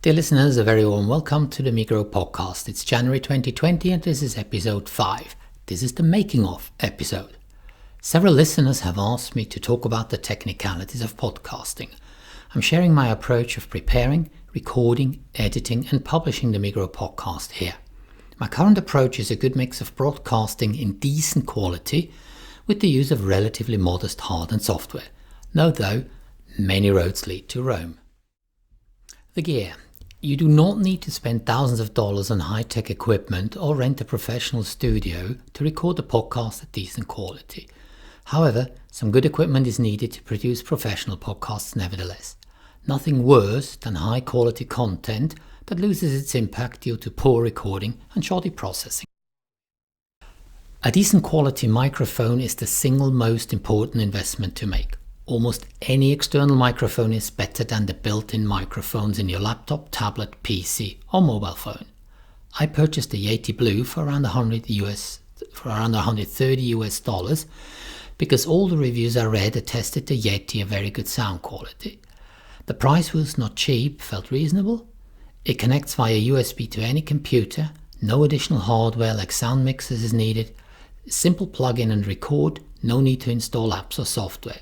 Dear listeners, a very warm welcome to the Megrow Podcast. It's January 2020 and this is episode 5. This is the making of episode. Several listeners have asked me to talk about the technicalities of podcasting. I'm sharing my approach of preparing, recording, editing and publishing the Megrow Podcast here. My current approach is a good mix of broadcasting in decent quality with the use of relatively modest hardware and software. Note though, many roads lead to Rome. The gear. You do not need to spend thousands of dollars on high-tech equipment or rent a professional studio to record a podcast at decent quality. However, some good equipment is needed to produce professional podcasts nevertheless. Nothing worse than high-quality content that loses its impact due to poor recording and shoddy processing. A decent quality microphone is the single most important investment to make. Almost any external microphone is better than the built-in microphones in your laptop, tablet, PC or mobile phone. I purchased the Yeti Blue for around $130 because all the reviews I read attested the Yeti a very good sound quality. The price was not cheap, felt reasonable. It connects via USB to any computer, no additional hardware like sound mixers is needed, simple plug-in and record, no need to install apps or software.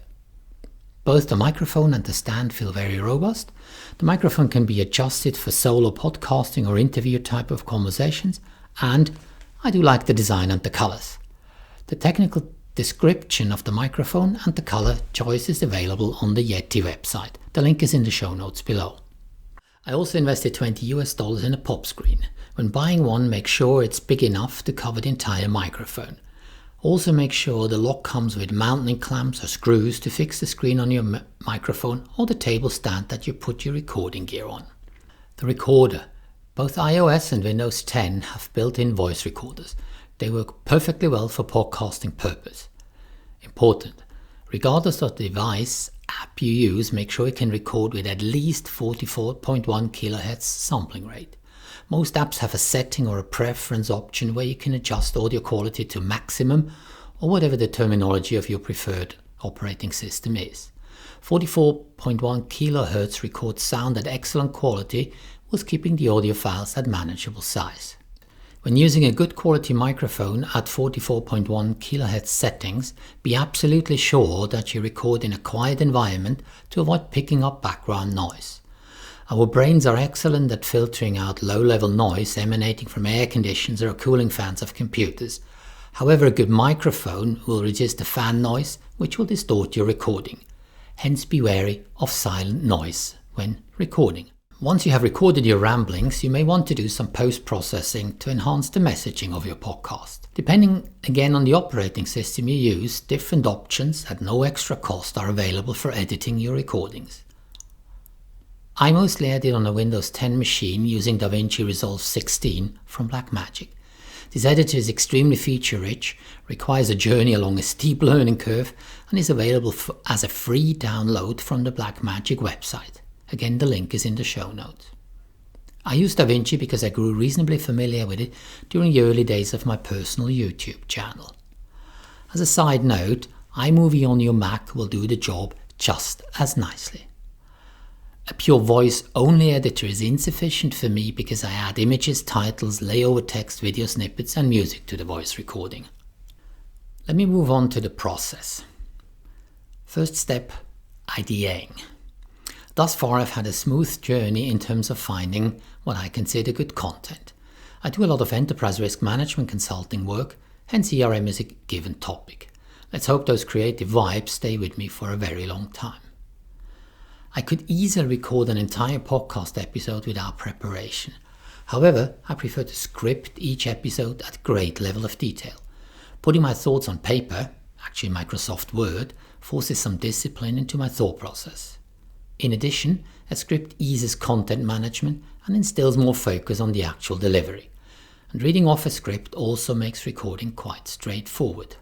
Both the microphone and the stand feel very robust. The microphone can be adjusted for solo podcasting or interview type of conversations, and I do like the design and the colors. The technical description of the microphone and the color choice is available on the Yeti website. The link is in the show notes below. I also invested $20 in a pop screen. When buying one, make sure it's big enough to cover the entire microphone. Also make sure the lock comes with mounting clamps or screws to fix the screen on your microphone or the table stand that you put your recording gear on. The recorder. Both iOS and Windows 10 have built-in voice recorders. They work perfectly well for podcasting purpose. Important. Regardless of the device app you use, make sure it can record with at least 44.1 kHz sampling rate. Most apps have a setting or a preference option where you can adjust audio quality to maximum or whatever the terminology of your preferred operating system is. 44.1 kHz records sound at excellent quality whilst keeping the audio files at manageable size. When using a good quality microphone at 44.1 kHz settings, be absolutely sure that you record in a quiet environment to avoid picking up background noise. Our brains are excellent at filtering out low-level noise emanating from air conditioners or cooling fans of computers. However, a good microphone will resist the fan noise, which will distort your recording. Hence, be wary of silent noise when recording. Once you have recorded your ramblings, you may want to do some post-processing to enhance the messaging of your podcast. Depending again on the operating system you use, different options at no extra cost are available for editing your recordings. I mostly edit on a Windows 10 machine using DaVinci Resolve 16 from Blackmagic. This editor is extremely feature-rich, requires a journey along a steep learning curve, and is available as a free download from the Blackmagic website. Again, the link is in the show notes. I use DaVinci because I grew reasonably familiar with it during the early days of my personal YouTube channel. As a side note, iMovie on your Mac will do the job just as nicely. A pure voice-only editor is insufficient for me because I add images, titles, layover text, video snippets and music to the voice recording. Let me move on to the process. First step, ideating. Thus far I've had a smooth journey in terms of finding what I consider good content. I do a lot of enterprise risk management consulting work, hence ERM is a given topic. Let's hope those creative vibes stay with me for a very long time. I could easily record an entire podcast episode without preparation. However, I prefer to script each episode at a great level of detail. Putting my thoughts on paper, actually Microsoft Word, forces some discipline into my thought process. In addition, a script eases content management and instills more focus on the actual delivery. And reading off a script also makes recording quite straightforward.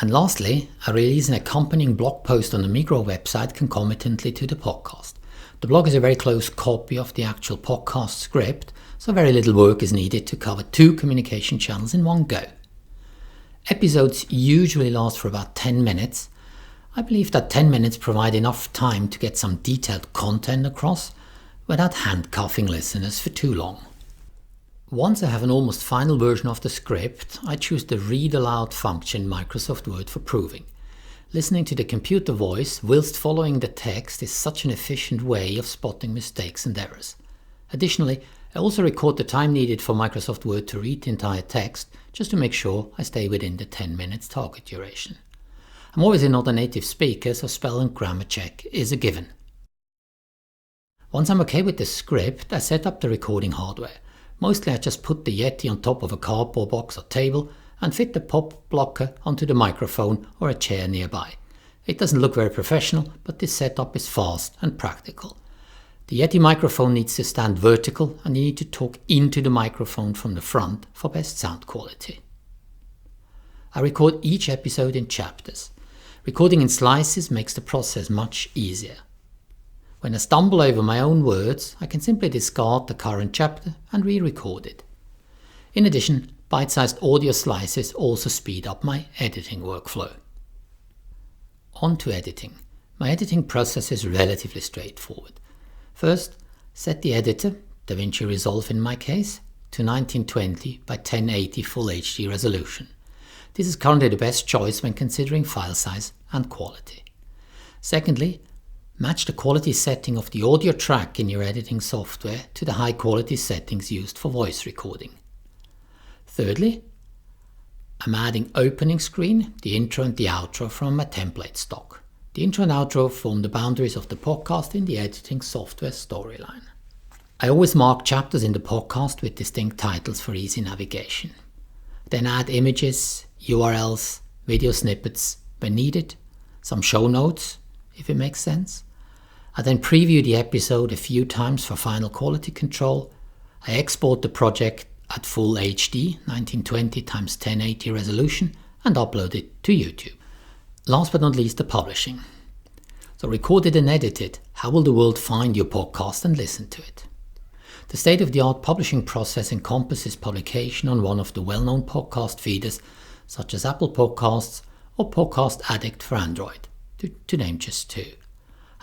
And lastly, I release an accompanying blog post on the Megrow website concomitantly to the podcast. The blog is a very close copy of the actual podcast script, so very little work is needed to cover 2 communication channels in one go. Episodes usually last for about 10 minutes. I believe that 10 minutes provide enough time to get some detailed content across, without handcuffing listeners for too long. Once I have an almost final version of the script, I choose the read aloud function in Microsoft Word for proofing. Listening to the computer voice whilst following the text is such an efficient way of spotting mistakes and errors. Additionally, I also record the time needed for Microsoft Word to read the entire text, just to make sure I stay within the 10 minutes target duration. I'm obviously not a native speaker, so spell and grammar check is a given. Once I'm okay with the script, I set up the recording hardware. Mostly I just put the Yeti on top of a cardboard box or table and fit the pop blocker onto the microphone or a chair nearby. It doesn't look very professional, but this setup is fast and practical. The Yeti microphone needs to stand vertical and you need to talk into the microphone from the front for best sound quality. I record each episode in chapters. Recording in slices makes the process much easier. When I stumble over my own words, I can simply discard the current chapter and re-record it. In addition, bite-sized audio slices also speed up my editing workflow. On to editing. My editing process is relatively straightforward. First, set the editor, DaVinci Resolve in my case, to 1920 by 1080 Full HD resolution. This is currently the best choice when considering file size and quality. Secondly, match the quality setting of the audio track in your editing software to the high quality settings used for voice recording. Thirdly, I'm adding opening screen, the intro and the outro from my template stock. The intro and outro form the boundaries of the podcast in the editing software storyline. I always mark chapters in the podcast with distinct titles for easy navigation. Then add images, URLs, video snippets when needed, some show notes if it makes sense. I then preview the episode a few times for final quality control. I export the project at full HD 1920 x 1080 resolution and upload it to YouTube. Last but not least, the publishing. So recorded and edited, how will the world find your podcast and listen to it? The state-of-the-art publishing process encompasses publication on one of the well-known podcast feeders such as Apple Podcasts or Podcast Addict for Android, to name just two.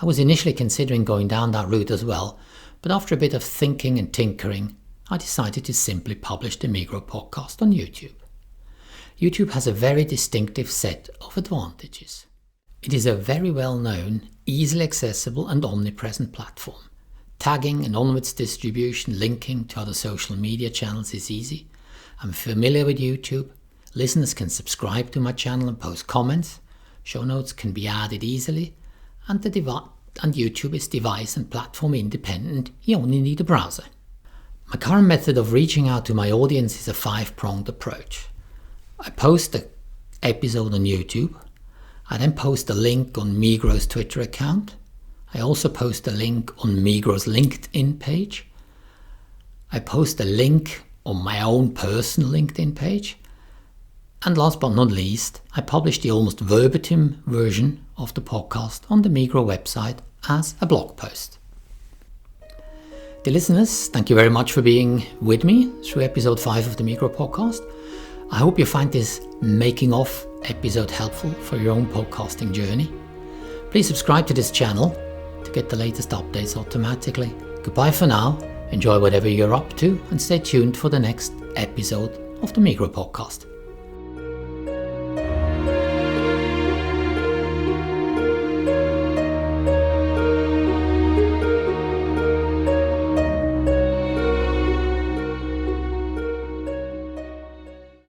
I was initially considering going down that route as well, but after a bit of thinking and tinkering, I decided to simply publish the Megrow Podcast on YouTube. YouTube has a very distinctive set of advantages. It is a very well-known, easily accessible and omnipresent platform. Tagging and onwards distribution linking to other social media channels is easy. I'm familiar with YouTube. Listeners can subscribe to my channel and post comments. Show notes can be added easily. And YouTube is device and platform independent. You only need a browser. My current method of reaching out to my audience is a 5-pronged approach. I post the episode on YouTube. I then post a link on Megrow's Twitter account. I also post a link on Megrow's LinkedIn page. I post a link on my own personal LinkedIn page. And last but not least, I publish the almost verbatim version of the podcast on the Megrow website as a blog post. Dear listeners, thank you very much for being with me through episode 5 of the Megrow Podcast. I hope you find this making of episode helpful for your own podcasting journey. Please subscribe to this channel to get the latest updates automatically. Goodbye for now, enjoy whatever you're up to, and stay tuned for the next episode of the Megrow Podcast.